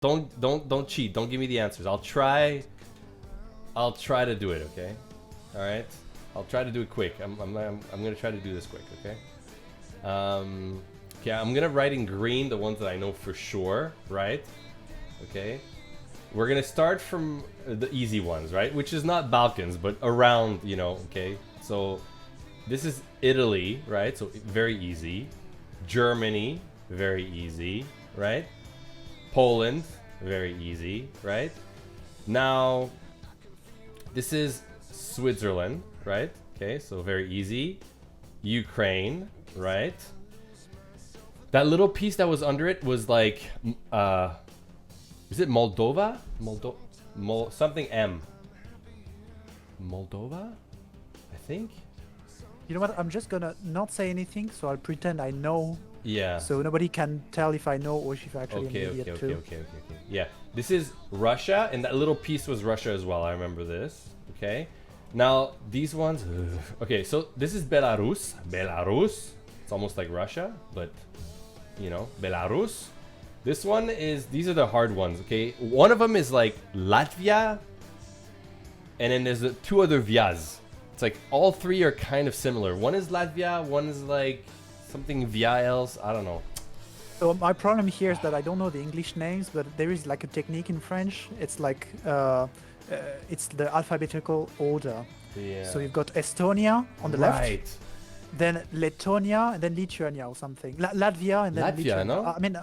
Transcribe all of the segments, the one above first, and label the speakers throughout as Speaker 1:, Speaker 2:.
Speaker 1: Don't cheat. Don't give me the answers. I'll try to do it, okay? All right. I'll try to do it quick. I'm gonna try to do this quick, okay? Okay, I'm gonna write in green the ones that I know for sure, right? Okay. We're gonna start from the easy ones, right? Which is not Balkans, but around, you know, okay? So this is Italy, right? So very easy. Germany, very easy, right? Poland, very easy, right? Now, this is Switzerland, right? Okay, so very easy. Ukraine, right? That little piece that was under it was like, is it Moldova? Something M. Moldova? I think?
Speaker 2: You know what? I'm just gonna not say anything, so I'll pretend I know.
Speaker 1: Yeah.
Speaker 2: So nobody can tell if I know or if I actually
Speaker 1: Okay,
Speaker 2: am an idiot
Speaker 1: okay.
Speaker 2: too.
Speaker 1: Yeah. This is Russia, and that little piece was Russia as well. I remember this. Okay. Now, these ones... Okay, so this is Belarus. Belarus. It's almost like Russia, but, you know, Belarus. This one is... These are the hard ones, okay? One of them is like Latvia, and then there's the two other Vyas. It's like all three are kind of similar. One is Latvia, one is like something Via else. I don't know.
Speaker 2: So my problem here is that I don't know the English names, but there is like a technique in French. It's like it's the alphabetical order.
Speaker 1: Yeah.
Speaker 2: So you've got Estonia on the
Speaker 1: Right.
Speaker 2: left, then Letonia, and then Lithuania or something. Latvia and then
Speaker 1: Latvia,
Speaker 2: Lithuania.
Speaker 1: no?
Speaker 2: I mean,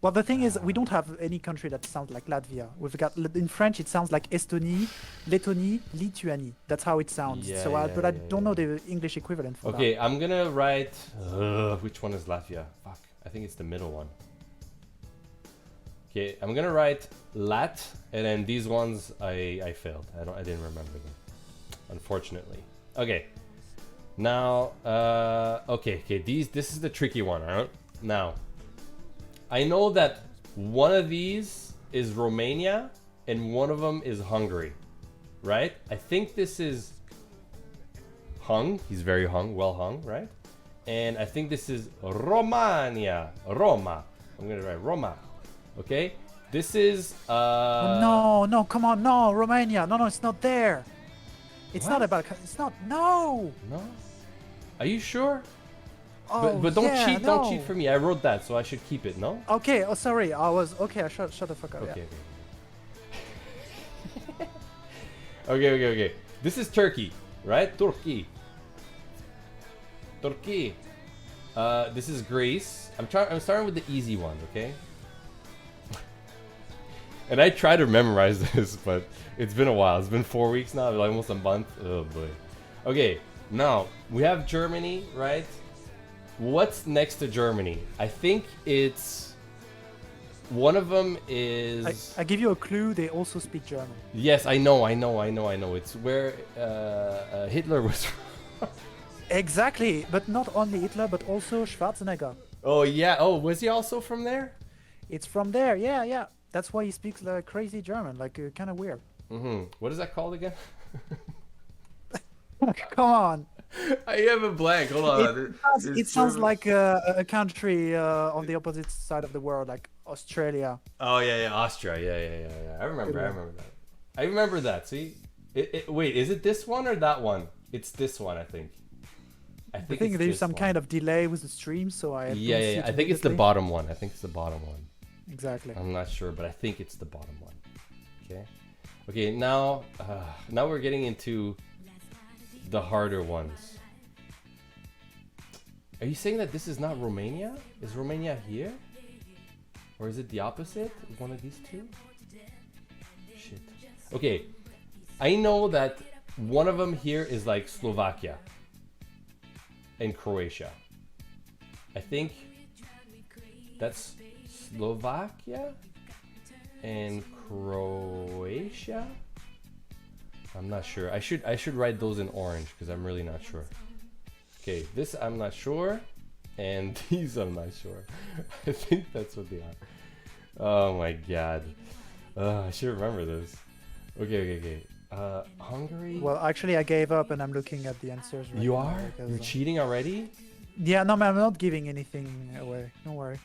Speaker 2: well, the thing is, we don't have any country that sounds like Latvia. We've got in French, it sounds like Estonie, Lettonie, Lituanie. That's how it sounds.
Speaker 1: Yeah,
Speaker 2: so, but I don't know the English equivalent for that.
Speaker 1: Okay, I'm gonna write... which one is Latvia? Fuck, I think it's the middle one. Okay, I'm gonna write Lat, and then these ones I failed. I didn't remember them, unfortunately. Okay, now okay. This is the tricky one. Right? Now, I know that one of these is Romania, and one of them is Hungary, right? I think this is hung. He's very hung, well hung, right? And I think this is Romania. Roma. I'm gonna write Roma. Okay. This is
Speaker 2: Oh, no, come on, no, Romania. No, it's not there. It's
Speaker 1: What?
Speaker 2: not about. It's not. No.
Speaker 1: No. Are you sure?
Speaker 2: Oh,
Speaker 1: but don't
Speaker 2: yeah,
Speaker 1: cheat.
Speaker 2: no.
Speaker 1: Don't cheat for me. I wrote that, so I should keep it. No.
Speaker 2: Okay. Oh, sorry. I was okay. I shut the fuck up.
Speaker 1: Okay.
Speaker 2: Yeah.
Speaker 1: Okay. This is Turkey, right? Turkey. This is Greece. I'm starting with the easy ones, okay? And I try to memorize this, but it's been a while. It's been 4 weeks now, like almost a month. Oh boy. Okay, now we have Germany, right? What's next to Germany? I think it's one of them is.
Speaker 2: I give you a clue. They also speak German.
Speaker 1: Yes, I know. It's where Hitler was from.
Speaker 2: Exactly, but not only Hitler, but also Schwarzenegger.
Speaker 1: Oh yeah. Oh, was he also from there?
Speaker 2: It's from there. Yeah. That's why he speaks like crazy German, like kind of weird.
Speaker 1: What is that called again?
Speaker 2: Come on.
Speaker 1: I have a blank. Hold on.
Speaker 2: It sounds like a country on the opposite side of the world, like Australia.
Speaker 1: Oh yeah, Austria. Yeah. I remember that. I remember that. See, wait, is it this one or that one? It's this one, I think.
Speaker 2: I think there's some kind of delay with the stream, so I
Speaker 1: yeah. I think it's the bottom one.
Speaker 2: Exactly.
Speaker 1: I'm not sure, but I think it's the bottom one. Okay. Now we're getting into the harder ones. Are you saying that this is not Romania? Is Romania here? Or is it the opposite? One of these two? Shit. Okay. I know that one of them here is like Slovakia and Croatia. I think that's Slovakia and Croatia. I'm not sure. I should write those in orange because I'm really not sure. Okay, this I'm not sure, and these I'm not sure. I think that's what they are. Oh my god. I should remember this. Okay. Hungary.
Speaker 2: Well, actually, I gave up and I'm looking at the answers. Right
Speaker 1: You
Speaker 2: now
Speaker 1: are?
Speaker 2: because,
Speaker 1: You're cheating already?
Speaker 2: Yeah, no, man, I'm not giving anything away. Don't worry.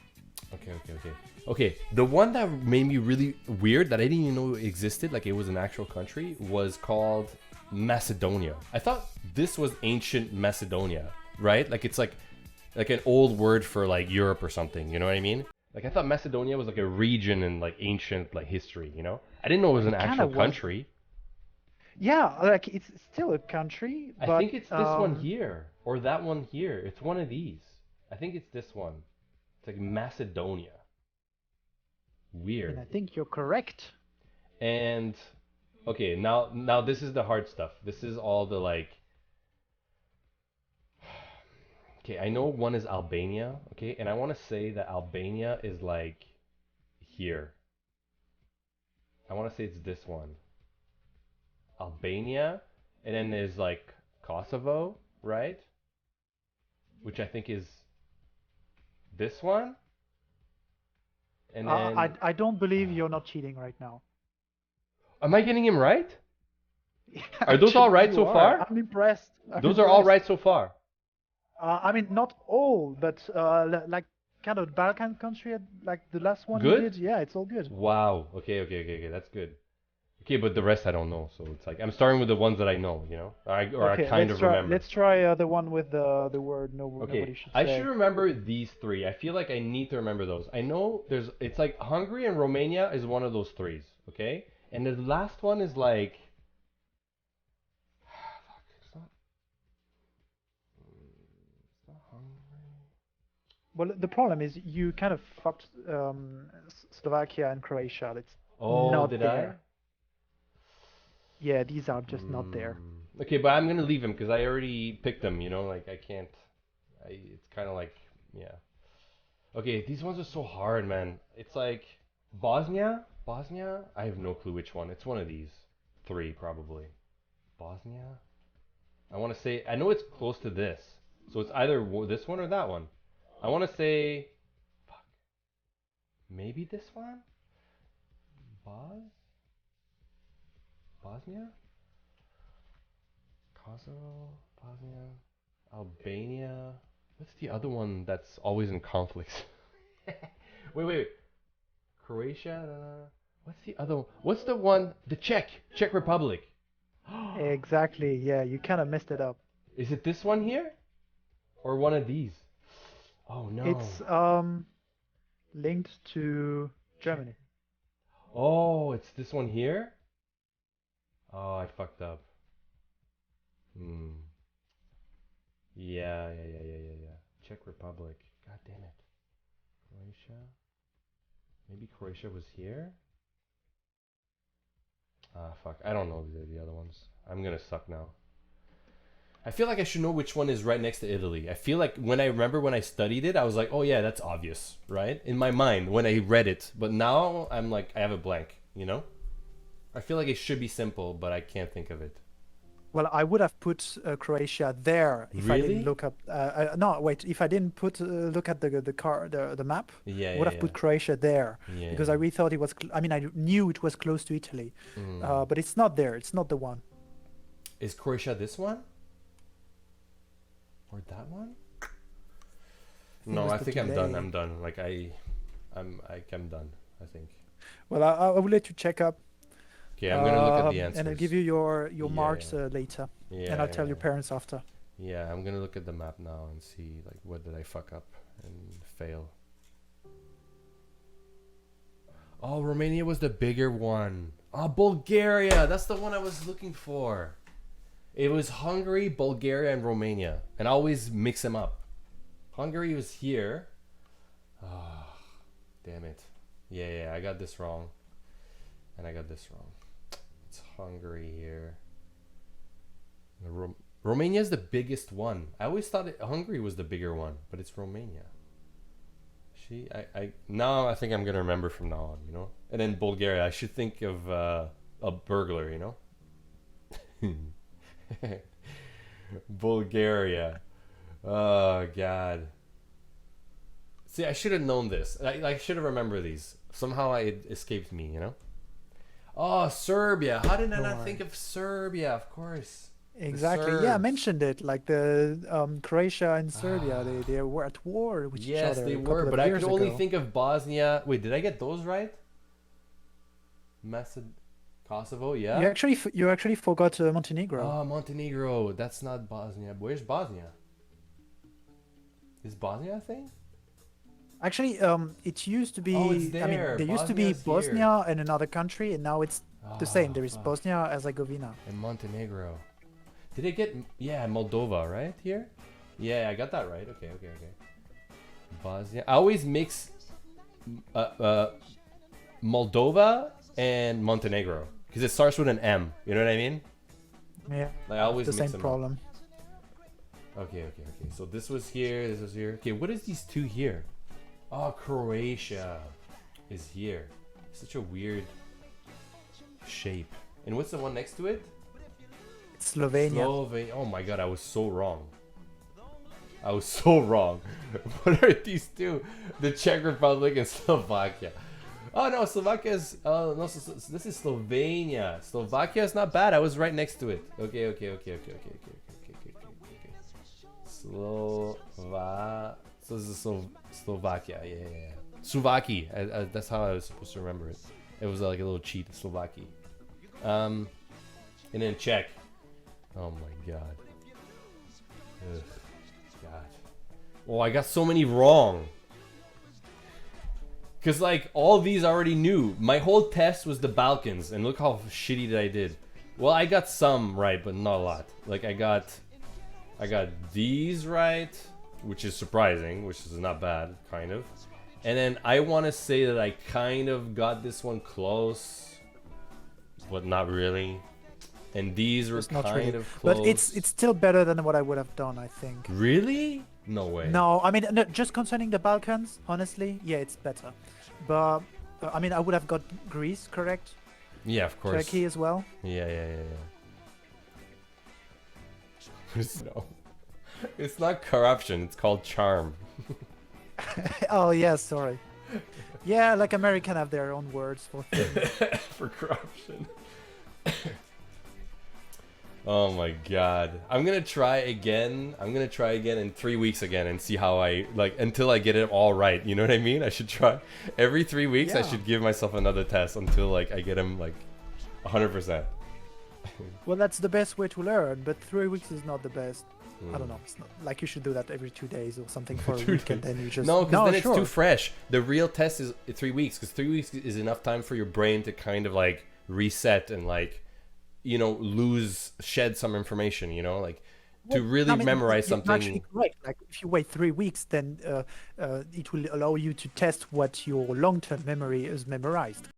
Speaker 1: Okay, the one that made me really weird that I didn't even know existed, like it was an actual country, was called Macedonia. I thought this was ancient Macedonia, right? Like it's like an old word for like Europe or something, you know what I mean? Like I thought Macedonia was like a region in like ancient like history, you know? I didn't know it was an
Speaker 2: It kind
Speaker 1: actual
Speaker 2: of was.
Speaker 1: country.
Speaker 2: Yeah, like it's still a country,
Speaker 1: I
Speaker 2: but
Speaker 1: think it's this one here or that one here. It's one of these. I think it's this one. It's like Macedonia.
Speaker 2: and I
Speaker 1: Weird.
Speaker 2: think you're correct.
Speaker 1: And okay, now this is the hard stuff. This is all the like. Okay, I know one is Albania. Okay, and I want to say that Albania is like here. I want to say it's this one. Albania, and then there's like Kosovo, right? Which I think is this one. And then,
Speaker 2: I don't believe you're not cheating right now.
Speaker 1: am I getting him right? Are those
Speaker 2: Actually,
Speaker 1: all right
Speaker 2: you
Speaker 1: so
Speaker 2: are.
Speaker 1: far?
Speaker 2: I'm impressed.
Speaker 1: Those are all right so far.
Speaker 2: I mean, not all, but like kind of Balkan country, like the last one you
Speaker 1: Good?
Speaker 2: did. Yeah, it's all good.
Speaker 1: Wow. Okay. That's good. Okay, but the rest I don't know. So it's like I'm starting with the ones that I know, you know, or I
Speaker 2: Okay,
Speaker 1: kind of remember.
Speaker 2: let's try the one with the word nobody
Speaker 1: Okay,
Speaker 2: should
Speaker 1: I
Speaker 2: say.
Speaker 1: should remember these three. I feel like I need to remember those. I know it's like Hungary and Romania is one of those threes, okay? And the last one is like, fuck, it's not Hungary.
Speaker 2: Well, the problem is you kind of fucked Slovakia and Croatia. It's
Speaker 1: Oh,
Speaker 2: not
Speaker 1: did
Speaker 2: there. Yeah, these are just
Speaker 1: I?
Speaker 2: not there.
Speaker 1: Okay, but I'm gonna leave him because I already picked them. You know, like I can't. It's kind of like, yeah. Okay, these ones are so hard, man. It's like Bosnia. Bosnia. I have no clue which one. It's one of these three, probably. Bosnia. I want to say. I know it's close to this, so it's either this one or that one. I want to say. Fuck. Maybe this one. Bosnia. Kosovo. Bosnia. Albania. What's the other one that's always in conflicts? Wait. Croatia. What's the other one? What's the one? The Czech Republic.
Speaker 2: Exactly. Yeah, you kind of messed it up.
Speaker 1: Is it this one here? Or one of these? Oh no.
Speaker 2: It's linked to Germany.
Speaker 1: Oh, it's this one here? Oh, I fucked up. Yeah. Czech Republic. God damn it. Croatia. Maybe Croatia was here? Ah, fuck. I don't know the other ones. I'm gonna suck now. I feel like I should know which one is right next to Italy. I feel like when I studied it, I was like, oh yeah, that's obvious, right? In my mind when I read it. But now I'm like, I have a blank, you know? I feel like it should be simple, but I can't think of it.
Speaker 2: Well, I would have put Croatia there if I
Speaker 1: Really?
Speaker 2: didn't look up. No, wait. If I didn't put look at the map,
Speaker 1: Yeah,
Speaker 2: I would have put Croatia there
Speaker 1: Yeah.
Speaker 2: because I really thought it was. I mean, I knew it was close to Italy, but it's not there. It's not the one.
Speaker 1: Is Croatia this one? Or that one? No, I think I'm done. I'm done. Like I'm done, I think.
Speaker 2: Well, I will let you check up.
Speaker 1: Okay, I'm gonna look at the answers.
Speaker 2: And I'll give you your marks later.
Speaker 1: Yeah,
Speaker 2: And I'll tell your parents after.
Speaker 1: Yeah, I'm gonna look at the map now and see like what did I fuck up and fail. Oh, Romania was the bigger one. Oh, Bulgaria. That's the one I was looking for. It was Hungary, Bulgaria, and Romania. And I always mix them up. Hungary was here. Oh, damn it. Yeah, I got this wrong. And I got this wrong. It's Hungary here. Romania is the biggest one. I always thought Hungary was the bigger one, but it's Romania. Now I think I'm gonna remember from now on, you know. And then Bulgaria, I should think of a burglar, you know. Bulgaria. Oh God. See, I should have known this. I should have remembered these. Somehow it escaped me, you know. Oh, Serbia. How did I not think of Serbia? Of course.
Speaker 2: Exactly. Yeah, I
Speaker 1: Serbs.
Speaker 2: mentioned it. Like the Croatia and Serbia,
Speaker 1: Ah,
Speaker 2: they were at war with each
Speaker 1: yes,
Speaker 2: other
Speaker 1: they
Speaker 2: a
Speaker 1: were,
Speaker 2: couple
Speaker 1: but
Speaker 2: of
Speaker 1: I could
Speaker 2: years
Speaker 1: only
Speaker 2: ago.
Speaker 1: think of Bosnia. Wait, did I get those right? Maced Kosovo, yeah.
Speaker 2: You actually forgot Montenegro.
Speaker 1: Oh, Montenegro. That's not Bosnia. Where's Bosnia? Is Bosnia a thing?
Speaker 2: Actually, it used to
Speaker 1: Oh, it's
Speaker 2: be. I mean,
Speaker 1: there.
Speaker 2: there used to be
Speaker 1: Bosnia's here.
Speaker 2: Bosnia and another country, and now it's the same.
Speaker 1: Ah,
Speaker 2: There is
Speaker 1: fuck.
Speaker 2: Bosnia Herzegovina.
Speaker 1: And Montenegro. Did it get? Yeah, Moldova, right here. Yeah, I got that right. Okay, okay, okay. Bosnia. I always mix uh, uh, Moldova and Montenegro because it starts with an M. You know what I mean?
Speaker 2: Yeah,
Speaker 1: Like I always
Speaker 2: the
Speaker 1: mix
Speaker 2: same
Speaker 1: them up.
Speaker 2: problem.
Speaker 1: Okay, okay, okay. So this was here. This was here. Okay, what is these two here? Oh, Croatia is here. Such a weird shape. And what's the one next to it?
Speaker 2: Slovenia.
Speaker 1: Slovenia. Oh my god, I was so wrong. I was so wrong. What are these two? The Czech Republic and Slovakia. Oh no, Slovakia is. No, this is Slovenia. Slovakia is not bad. I was right next to it. Okay, okay, okay, okay, okay, okay, okay, okay, okay, okay. So this is Slovakia. Yeah, yeah, yeah. Slovaki. That's how I was supposed to remember it. It was like a little cheat. Slovaki. And then Czech. Oh my god. Ugh. God. Oh, I got so many wrong. Cause like all these I already knew. My whole test was the Balkans, and look how shitty that I did. Well, I got some right, but not a lot. Like I got these right, which is surprising, which is not bad, kind of. And then I want to say that I kind of got this one close, but not really. And these were
Speaker 2: It's not
Speaker 1: kind
Speaker 2: really,
Speaker 1: of
Speaker 2: but
Speaker 1: close.
Speaker 2: it's still better than what I would have done, I think.
Speaker 1: Really? No way.
Speaker 2: No, I mean, no, just concerning the Balkans, honestly, yeah, it's better. But I mean, I would have got Greece correct,
Speaker 1: Yeah, of course.
Speaker 2: Turkey as well.
Speaker 1: Yeah, yeah, yeah, yeah. No, it's not corruption. It's called charm.
Speaker 2: Oh yeah, sorry. Yeah, like American have their own words for things.
Speaker 1: For corruption. Oh my god. I'm gonna try again. I'm gonna try again in 3 weeks again and see how I like until I get it all right. You know what I mean? I should try every 3 weeks. I
Speaker 2: Yeah.
Speaker 1: should give myself another test until like I get them like 100%.
Speaker 2: Well, that's the best way to learn, but 3 weeks is not the best. I
Speaker 1: Hmm.
Speaker 2: don't know. It's not like you should do that every 2 days or something for a
Speaker 1: 2
Speaker 2: week, and
Speaker 1: days.
Speaker 2: then you just
Speaker 1: No, because then it's
Speaker 2: sure.
Speaker 1: too fresh. The real test is 3 weeks because 3 weeks is enough time for your brain to kind of like reset and like, you know, shed some information, you know, like to
Speaker 2: Well,
Speaker 1: really
Speaker 2: I mean,
Speaker 1: memorize
Speaker 2: you're
Speaker 1: something.
Speaker 2: actually correct. Like if you wait 3 weeks, then it will allow you to test what your long-term memory is memorized.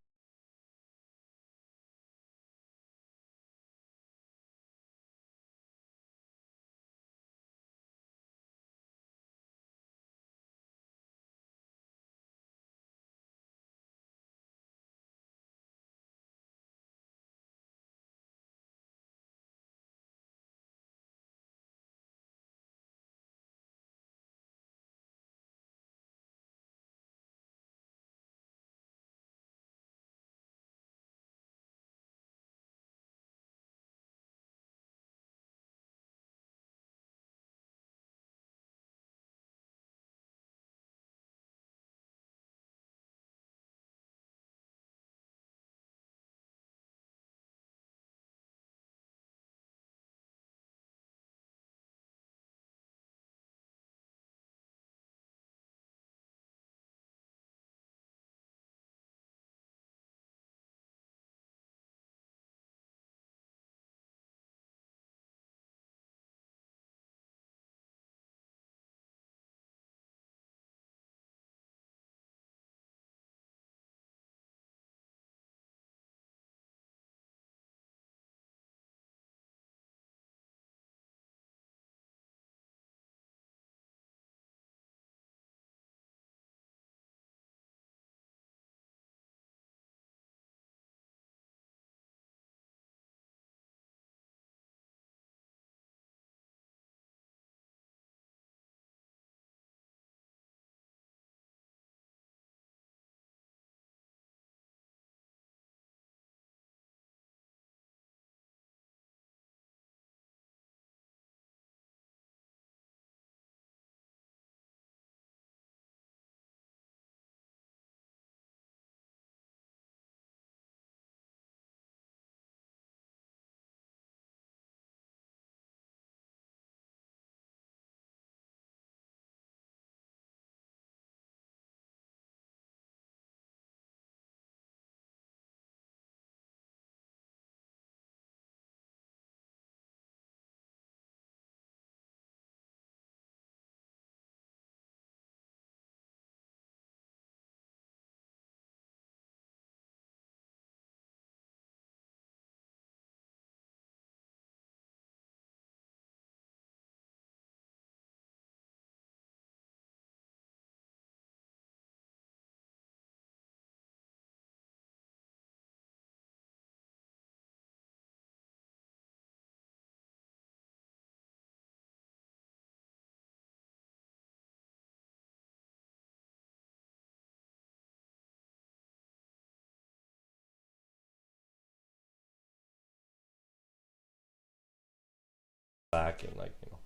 Speaker 1: back and like, you know.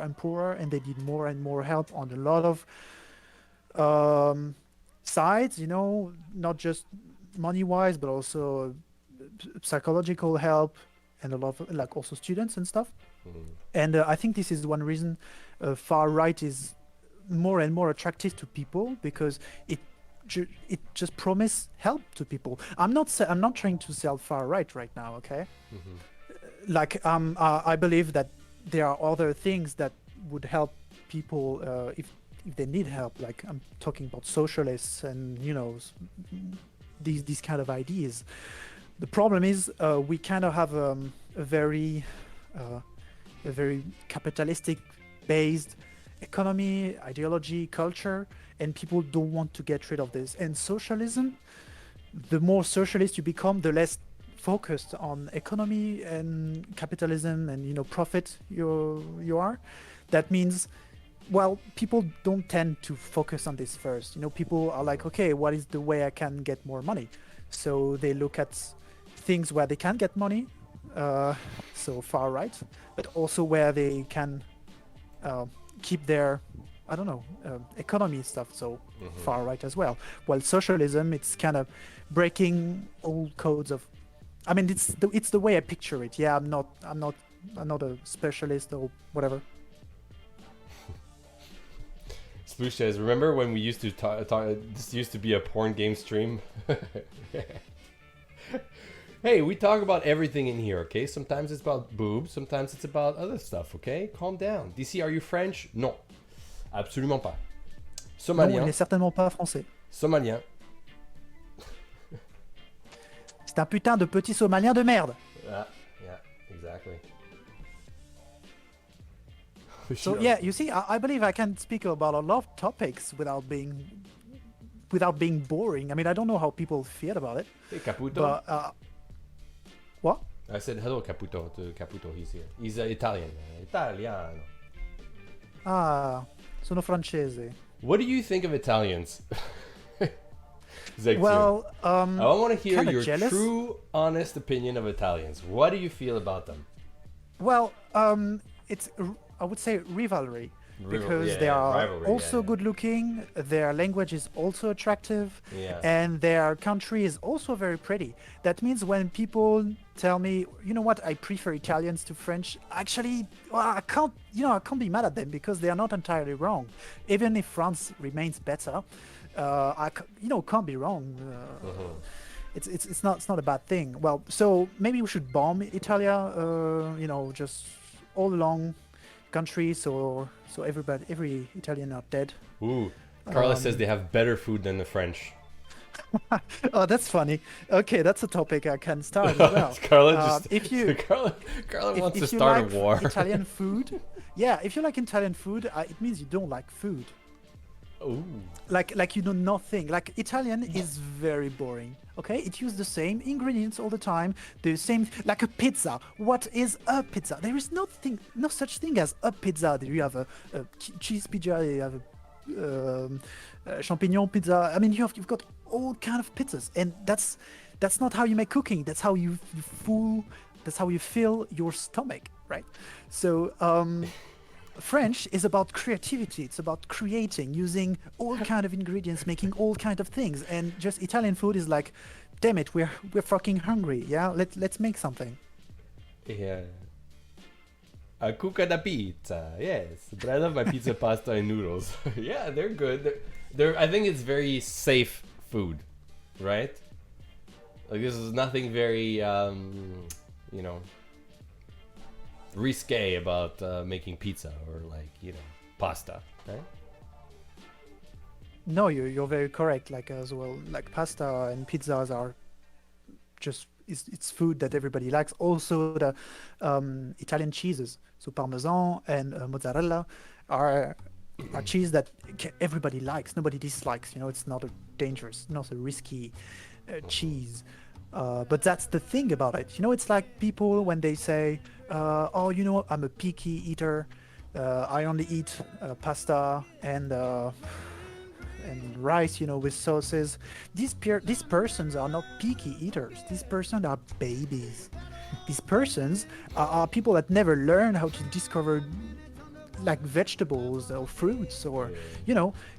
Speaker 2: and poorer, and they need more and more help on a lot of um, sides, you know, not just money wise, but also psychological help and a lot of like also students and stuff. And I think this is one reason far right is more and more attractive to people, because it just promise help to people. I'm not trying to sell far right now, okay? Like I believe that there are other things that would help people if they need help. Like I'm talking about socialists and, you know, these kind of ideas. The problem is we kind of have a very capitalistic based economy, ideology, culture, and people don't want to get rid of this. And socialism, the more socialist you become, the less focused on economy and capitalism and, you know, profit you are. That means well, people don't tend to focus on this first. You know, people are like, okay, what is the way I can get more money? So they look at things where they can get money, so far right, but also where they can keep their, I don't know, economy stuff, so far right as well. While socialism, it's kind of breaking old codes of. I mean, it's the way I picture it. Yeah, I'm not a specialist or whatever.
Speaker 1: Sploosh says, remember when we used to talk, this used to be a porn game stream? Hey, we talk about everything in here, okay? Sometimes it's about boobs, sometimes it's about other stuff, okay? Calm down. DC, are you French? Non. Absolument pas.
Speaker 2: Non, il
Speaker 1: Somalien.
Speaker 2: n'est certainement pas français.
Speaker 1: Somalien.
Speaker 2: C'est un putain de petit somalien de merde.
Speaker 1: Yeah, exactly.
Speaker 2: So yeah, you see, I believe I can speak about a lot of topics without being boring. I mean, I don't know how people feel about it.
Speaker 1: Hey, Caputo.
Speaker 2: But what?
Speaker 1: I said hello, Caputo, to Caputo. He's here. He's Italian. Italiano.
Speaker 2: Ah, sono francese.
Speaker 1: What do you think of Italians? Zekzu.
Speaker 2: Well,
Speaker 1: I want to hear your
Speaker 2: jealous.
Speaker 1: true, honest opinion of Italians. What do you feel about them?
Speaker 2: Well, it's I would say rivalry because they are
Speaker 1: rivalry,
Speaker 2: also good looking. Their language is also attractive,
Speaker 1: Yeah.
Speaker 2: and their country is also very pretty. That means when people tell me, you know what, I prefer Italians to French. Actually, well, I can't be mad at them because they are not entirely wrong. Even if France remains better, can't be wrong. It's not a bad thing. Well, so maybe we should bomb Italia. Just all along country, so every Italian are dead.
Speaker 1: Ooh, Carla says they have better food than the French.
Speaker 2: Oh, that's funny. Okay, that's a topic I can start as well.
Speaker 1: Carla
Speaker 2: Carla
Speaker 1: wants to
Speaker 2: if you
Speaker 1: start
Speaker 2: like
Speaker 1: a war.
Speaker 2: Italian food, yeah, if you like Italian food, it means you don't like food.
Speaker 1: Ooh.
Speaker 2: Like you know nothing. Like Italian is very boring. Okay, it uses the same ingredients all the time. The same, like a pizza. What is a pizza? There is no such thing as a pizza. You have a cheese pizza. You have a champignon pizza. I mean, you've got all kind of pizzas, and that's not how you make cooking. That's how you fill your stomach, right? So. French is about creativity. It's about creating, using all kind of ingredients, making all kind of things, and just Italian food is like, damn it, we're fucking hungry. Yeah, let's make something.
Speaker 1: Yeah. A cucca da pizza, yes. But I love my pizza, pasta, and noodles. Yeah, they're good. They're. I think it's very safe food, right? Like this is nothing very, risque about making pizza or pasta, right?
Speaker 2: No, you're very correct. Like as well, like pasta and pizzas are just it's food that everybody likes. Also the Italian cheeses, so Parmesan and mozzarella are cheese that everybody likes. Nobody dislikes. It's not not a risky cheese. But that's the thing about it. It's like people when they say, I'm a picky eater. I only eat pasta and rice, with sauces. These persons are not picky eaters. These persons are babies. These persons are people that never learn how to discover like vegetables or fruits or,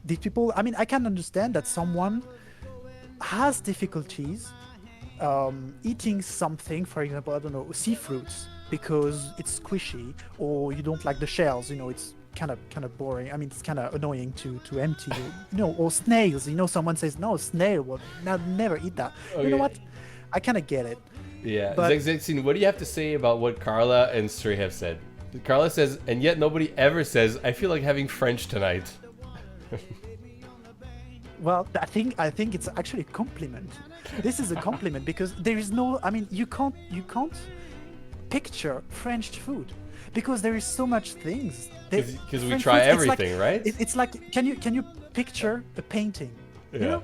Speaker 2: these people. I mean, I can understand that someone has difficulties eating something, for example, I don't know, sea fruits, because it's squishy, or you don't like the shells, it's kind of boring. I mean, it's kind of annoying to empty, or snails, someone says, no, snail, well, never eat that.
Speaker 1: Okay.
Speaker 2: You know what? I kind of get it.
Speaker 1: Yeah.
Speaker 2: But
Speaker 1: Zexine, what do you have to say about what Carla and Sri have said? Carla says, and yet nobody ever says, I feel like having French tonight.
Speaker 2: Well, I think it's actually a compliment. This is a compliment because there is no. I mean, you can't picture French food because there is so much things.
Speaker 1: Because we try everything, right?
Speaker 2: It's like can you picture a painting?
Speaker 1: Yeah.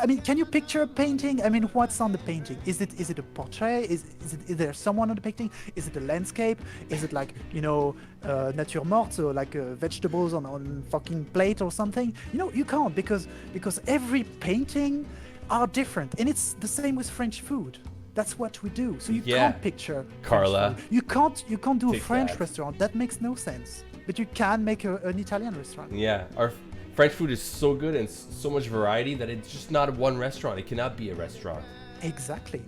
Speaker 2: I mean, can you picture a painting? I mean, what's on the painting? Is it a portrait? Is there someone on the painting? Is it a landscape? Is it like, nature morte, so like vegetables on fucking plate or something? You can't, because every painting are different, and it's the same with French food. That's what we do. So you can't picture
Speaker 1: Carla.
Speaker 2: French food. You can't do a French
Speaker 1: that.
Speaker 2: restaurant. That makes no sense. But you can make an Italian restaurant.
Speaker 1: Yeah, our French food is so good and so much variety that it's just not one restaurant. It cannot be a restaurant.
Speaker 2: Exactly.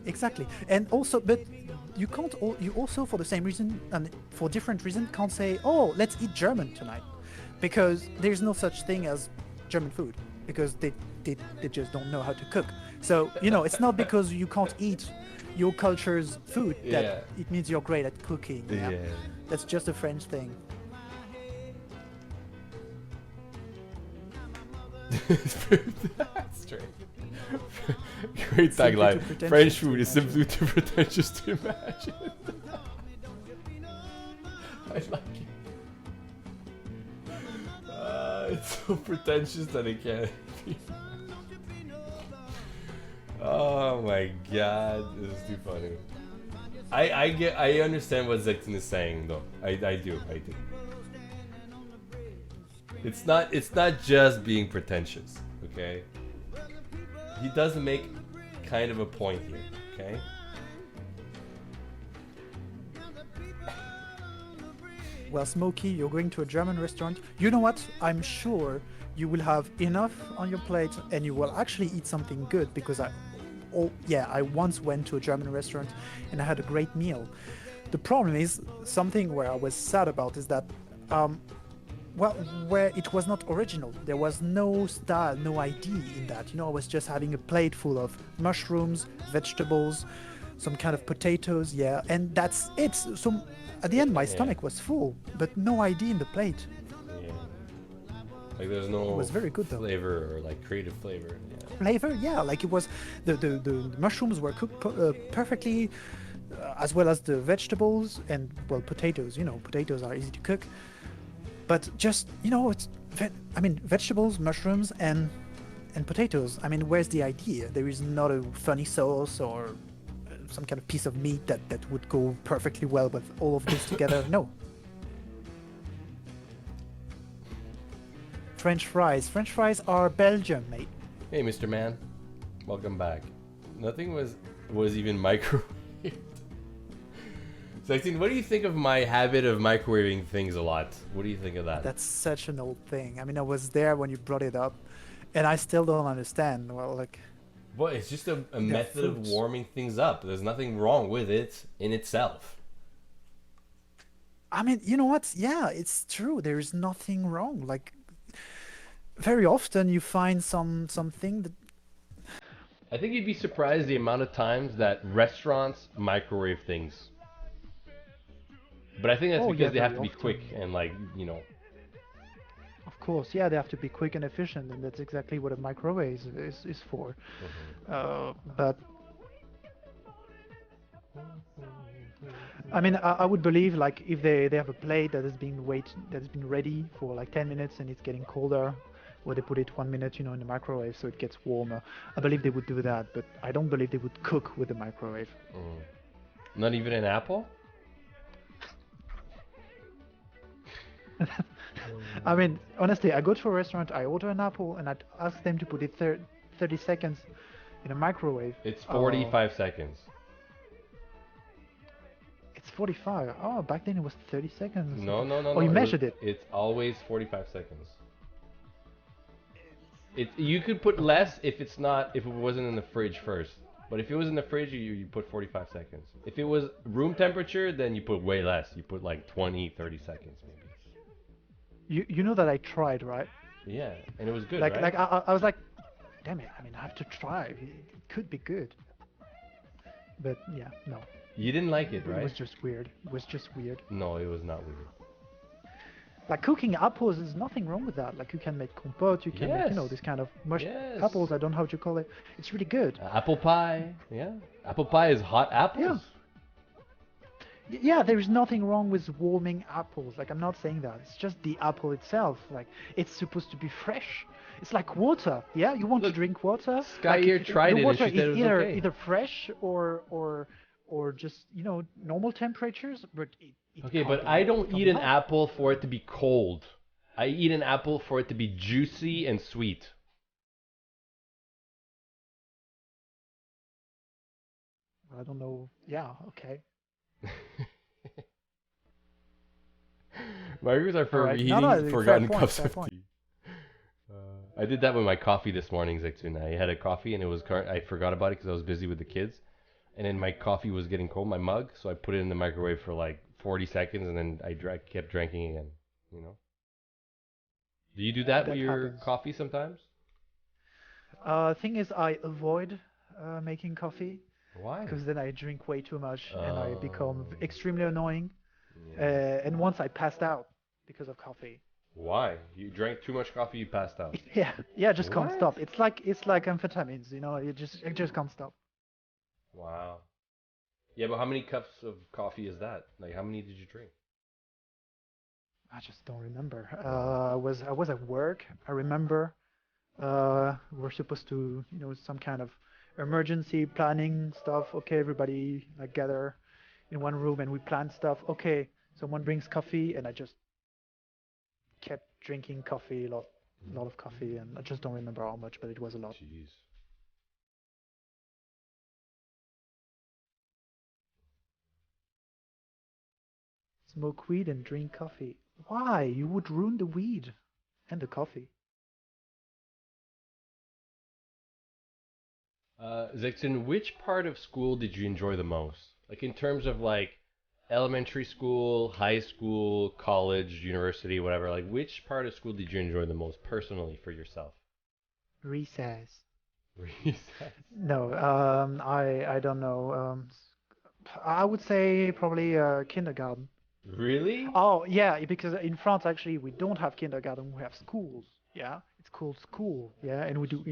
Speaker 2: And also, but you can't. You also, for the same reason and for different reasons, can't say, "Oh, let's eat German tonight," because there's no such thing as German food, because they just don't know how to cook. So it's not because you can't eat your culture's food that it means you're great at cooking. Yeah? That's just a French thing.
Speaker 1: That's straight. Great tagline. French food is simply too pretentious to imagine. I like it. It's so pretentious that it can't be. Oh my god, this is too funny. I understand what Zekton is saying though. I do. It's not just being pretentious, okay? He does make kind of a point here, okay?
Speaker 2: Well, Smokey, you're going to a German restaurant. You know what? I'm sure you will have enough on your plate and you will actually eat something good, because I once went to a German restaurant and I had a great meal. The problem is, something where I was sad about is that where it was not original. There was no style, no idea in that. I was just having a plate full of mushrooms, vegetables, some kind of potatoes, and that's it. So at the end, my stomach was full, but no idea in the plate.
Speaker 1: Yeah. Like there's no
Speaker 2: it was very good,
Speaker 1: flavor or like creative flavor. Yeah.
Speaker 2: Flavor, like it was the mushrooms were cooked perfectly, as well as the vegetables and potatoes. Potatoes are easy to cook. But just, vegetables, mushrooms, and potatoes. I mean, where's the idea? There is not a funny sauce or some kind of piece of meat that would go perfectly well with all of this together. No. French fries. French fries are Belgian, mate.
Speaker 1: Hey, Mr. Man. Welcome back. Nothing was even microwaved. What do you think of my habit of microwaving things a lot? What do you think of that?
Speaker 2: That's such an old thing. I mean, I was there when you brought it up, and I still don't understand. Well,
Speaker 1: it's just a method of warming things up. There's nothing wrong with it in itself.
Speaker 2: I mean, you know what? Yeah, it's true. There is nothing wrong. Very often you find something that...
Speaker 1: I think you'd be surprised the amount of times that restaurants microwave things. But I think that's because they have to be quick and
Speaker 2: Of course, they have to be quick and efficient, and that's exactly what a microwave is for. Mm-hmm. But I mean, I would believe if they have a plate that has been ready for 10 minutes and it's getting colder, or they put it 1 minute, in the microwave so it gets warmer. I believe they would do that, but I don't believe they would cook with the microwave.
Speaker 1: Not even an apple?
Speaker 2: I mean, honestly, I go to a restaurant, I order an apple, and I ask them to put it 30 seconds in a microwave.
Speaker 1: It's 45 seconds.
Speaker 2: It's 45. Oh, back then it was 30 seconds.
Speaker 1: No.
Speaker 2: Oh, you measured it.
Speaker 1: It's always 45 seconds. You could put less if it wasn't in the fridge first. But if it was in the fridge, you put 45 seconds. If it was room temperature, then you put way less. You put 20, 30 seconds maybe.
Speaker 2: You know that I tried, right?
Speaker 1: Yeah, and it was good,
Speaker 2: right? I was like, damn it, I mean, I have to try. It could be good. But yeah, no.
Speaker 1: You didn't like it, right?
Speaker 2: It was just weird.
Speaker 1: No, it was not weird.
Speaker 2: Cooking apples, there's nothing wrong with that. You can make compote, you can make, this kind of mushed apples, I don't know how to call it. It's really good.
Speaker 1: Apple pie, yeah. Apple pie is hot apples.
Speaker 2: Yeah, there is nothing wrong with warming apples. Like, I'm not saying that. It's just the apple itself. Like, it's supposed to be fresh. It's like water. Yeah, you want to
Speaker 1: Look,
Speaker 2: drink water. Like,
Speaker 1: Skyer
Speaker 2: the
Speaker 1: tried it and
Speaker 2: water
Speaker 1: she
Speaker 2: is
Speaker 1: said it was
Speaker 2: either
Speaker 1: okay.
Speaker 2: fresh or just normal temperatures, but it
Speaker 1: Okay,
Speaker 2: can't
Speaker 1: but
Speaker 2: be
Speaker 1: I don't eat
Speaker 2: become
Speaker 1: an
Speaker 2: hot.
Speaker 1: apple for it to be cold. I eat an apple for it to be juicy and sweet.
Speaker 2: I don't know. Yeah, okay,
Speaker 1: Margaritas are
Speaker 2: all
Speaker 1: for
Speaker 2: right. No,
Speaker 1: reheating
Speaker 2: no, fair
Speaker 1: forgotten
Speaker 2: point,
Speaker 1: cups
Speaker 2: fair
Speaker 1: of
Speaker 2: point.
Speaker 1: tea. I did that with my coffee this morning, Zexun. I had a coffee and I forgot about it because I was busy with the kids. And then my coffee was getting cold, my mug, so I put it in the microwave for like 40 seconds and then kept drinking again. You know? Do you do that with
Speaker 2: That
Speaker 1: your
Speaker 2: happens.
Speaker 1: coffee sometimes?
Speaker 2: Thing is, I avoid making coffee
Speaker 1: Why?
Speaker 2: because then I drink way too much and I become
Speaker 1: Um,
Speaker 2: extremely annoying.
Speaker 1: yeah.
Speaker 2: And once I passed out because of coffee.
Speaker 1: Why? You drank too much coffee, you passed out.
Speaker 2: Yeah, yeah, just can't
Speaker 1: What?
Speaker 2: stop. It's like amphetamines, you just can't stop.
Speaker 1: Wow. Yeah, but how many cups of coffee is that? Like, how many did you drink?
Speaker 2: I just don't remember.
Speaker 1: Uh,
Speaker 2: I was at work. I remember we're supposed to, some kind of emergency planning stuff. Okay, everybody like gather in one room and we plan stuff. Okay, someone brings coffee and I just kept drinking coffee, lot of coffee, and I just don't remember how much, but it was a lot.
Speaker 1: Jeez.
Speaker 2: Smoke weed and drink coffee. Why? You would ruin the weed and the coffee.
Speaker 1: Zixon, which part of school did you enjoy the most? Like in terms of like elementary school, high school, college, university, whatever. Like which part of school did you enjoy the most personally for yourself?
Speaker 2: Recess.
Speaker 1: Recess.
Speaker 2: No, I don't know. I would say probably kindergarten.
Speaker 1: Really?
Speaker 2: Oh yeah, because in France actually we don't have kindergarten, we have schools. Yeah, it's called school. Yeah, and we do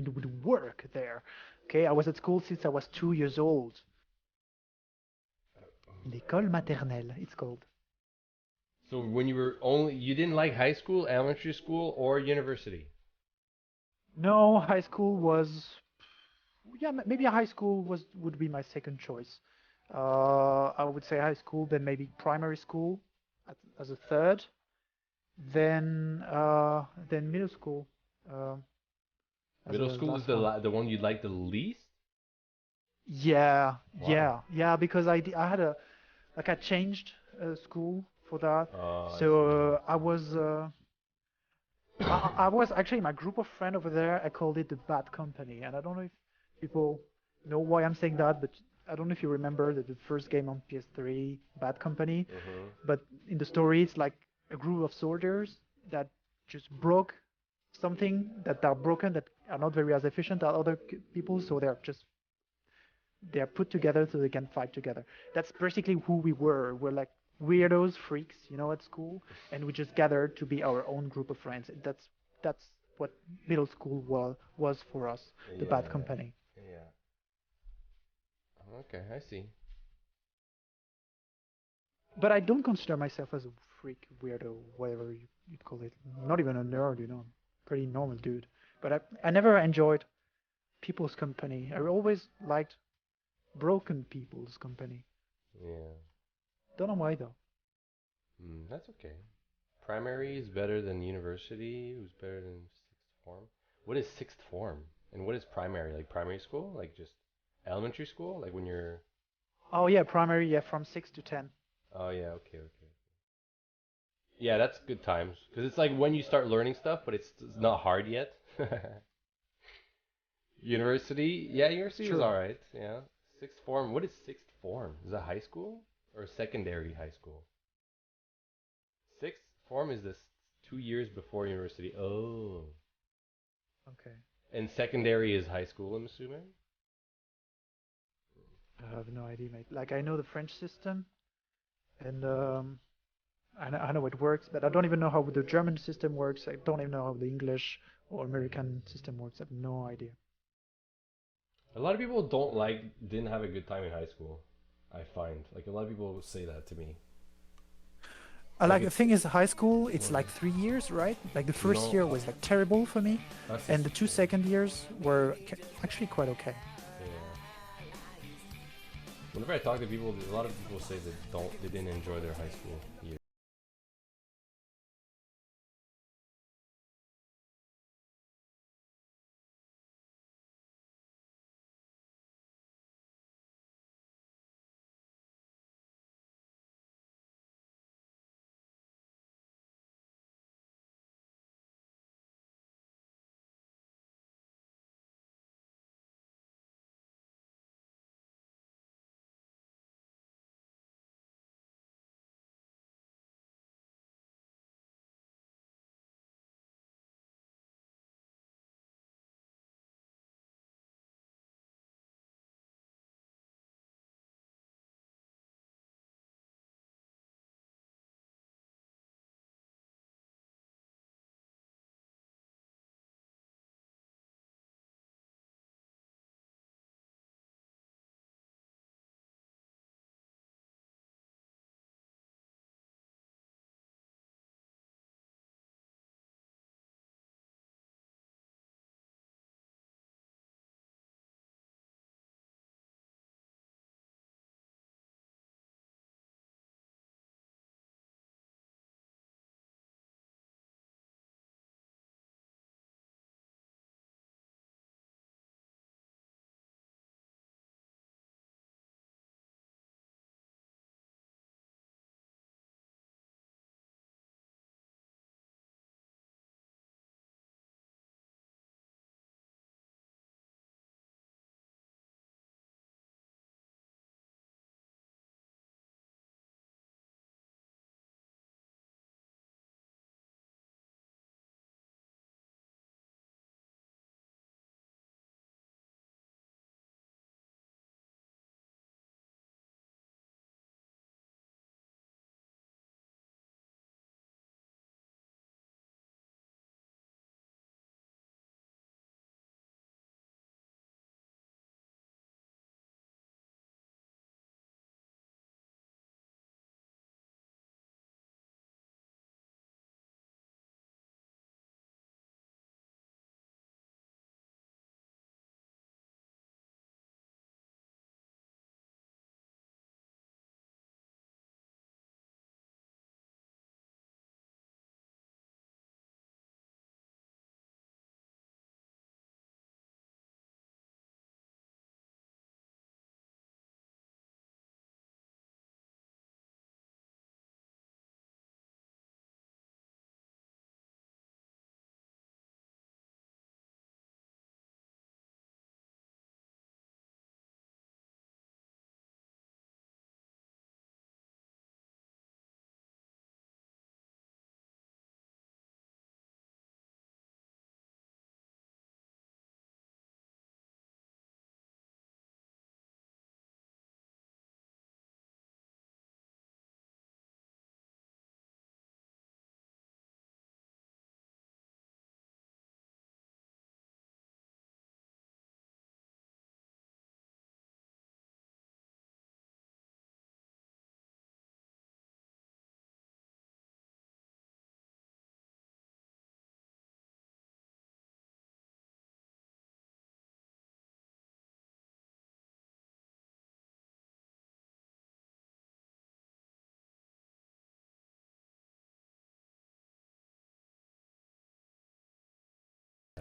Speaker 2: work there. Okay, I was at school since I was 2 years old. L'école maternelle, it's called.
Speaker 1: So when you didn't like high school, elementary school, or university?
Speaker 2: No, high school was, yeah, maybe a high school would be my second choice. I would say high school, then maybe primary school as a third, then middle school uh, as
Speaker 1: Middle
Speaker 2: a
Speaker 1: school is
Speaker 2: last one.
Speaker 1: the one you like the least?
Speaker 2: Yeah,
Speaker 1: Why?
Speaker 2: yeah, because I had a like I changed school for that,
Speaker 1: Oh, I
Speaker 2: so
Speaker 1: see.
Speaker 2: I was actually my group of friends over there. I called it the Bad Company, and I don't know if people know why I'm saying that, but I don't know if you remember the first game on PS3, Bad Company.
Speaker 1: Mhm.
Speaker 2: But in the story, it's like a group of soldiers that just broke something that are broken that are not very as efficient as other people, so they're put together so they can fight together. That's basically who we were. We're like weirdos, freaks, at school, and we just gathered to be our own group of friends. That's what middle school was for us, the Bad
Speaker 1: Yeah.
Speaker 2: Company.
Speaker 1: Yeah. Okay, I see.
Speaker 2: But I don't consider myself as a freak, weirdo, whatever you'd call it. Not even a nerd, pretty normal dude. But I never enjoyed people's company. I always liked broken people's company.
Speaker 1: Yeah.
Speaker 2: Don't know why though.
Speaker 1: That's okay. Primary is better than university. Who's better than sixth form? What is sixth form? And what is primary? Like primary school? Like just elementary school? Like when you're.
Speaker 2: Oh yeah, primary, yeah, from 6 to 10.
Speaker 1: Oh yeah. Okay. Okay. Yeah, that's good times because it's like when you start learning stuff, but it's not hard yet. University, yeah, university is
Speaker 2: True.
Speaker 1: all right. Yeah, sixth form. What is sixth form? Is that high school or secondary high school? Sixth form is this 2 years before university. Oh,
Speaker 2: Okay.
Speaker 1: and secondary is high school. I'm assuming.
Speaker 2: I have no idea, mate. Like I know the French system, and I know it works, but I don't even know how the German system works. I don't even know how the English or American system works. I have no idea.
Speaker 1: A lot of people didn't have a good time in high school. I find like a lot of people say that to me. Like
Speaker 2: Like the
Speaker 1: it's
Speaker 2: thing is, high school, it's like 3 years, right? Like the first
Speaker 1: no,
Speaker 2: year was like terrible for me,
Speaker 1: that's
Speaker 2: and
Speaker 1: just
Speaker 2: the two second years were actually quite okay.
Speaker 1: yeah. Whenever I talk to people, a lot of people say they didn't enjoy their high school year.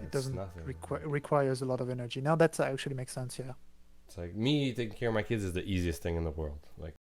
Speaker 2: It
Speaker 1: It's
Speaker 2: doesn't
Speaker 1: nothing.
Speaker 2: requires a lot of energy. Now that actually makes sense. Yeah.
Speaker 1: It's like me taking care of my kids is the easiest thing in the world. Like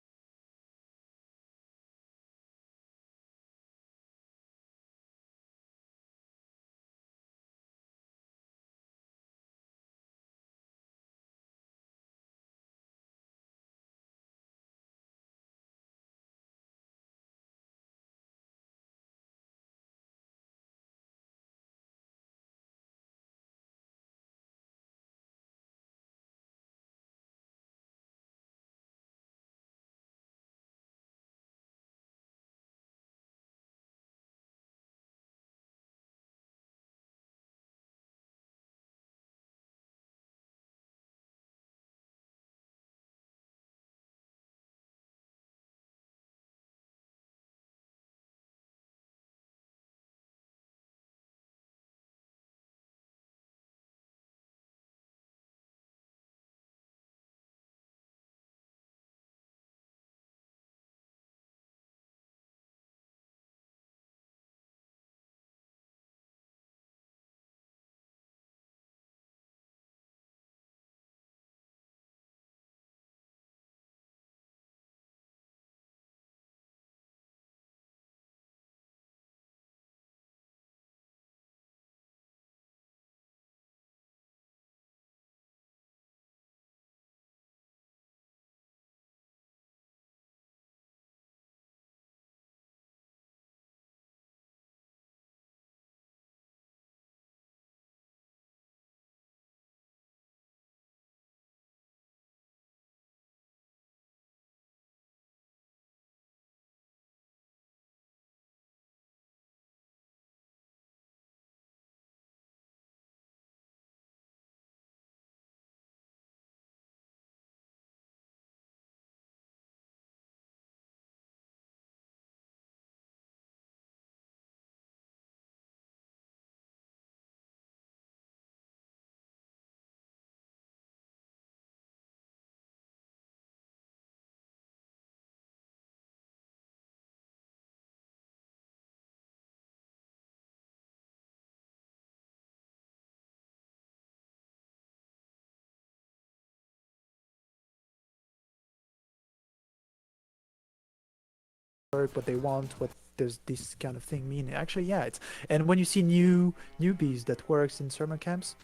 Speaker 2: work, what they want, what does this kind of thing mean. Actually, yeah, it's and when you see newbies that works in summer camps,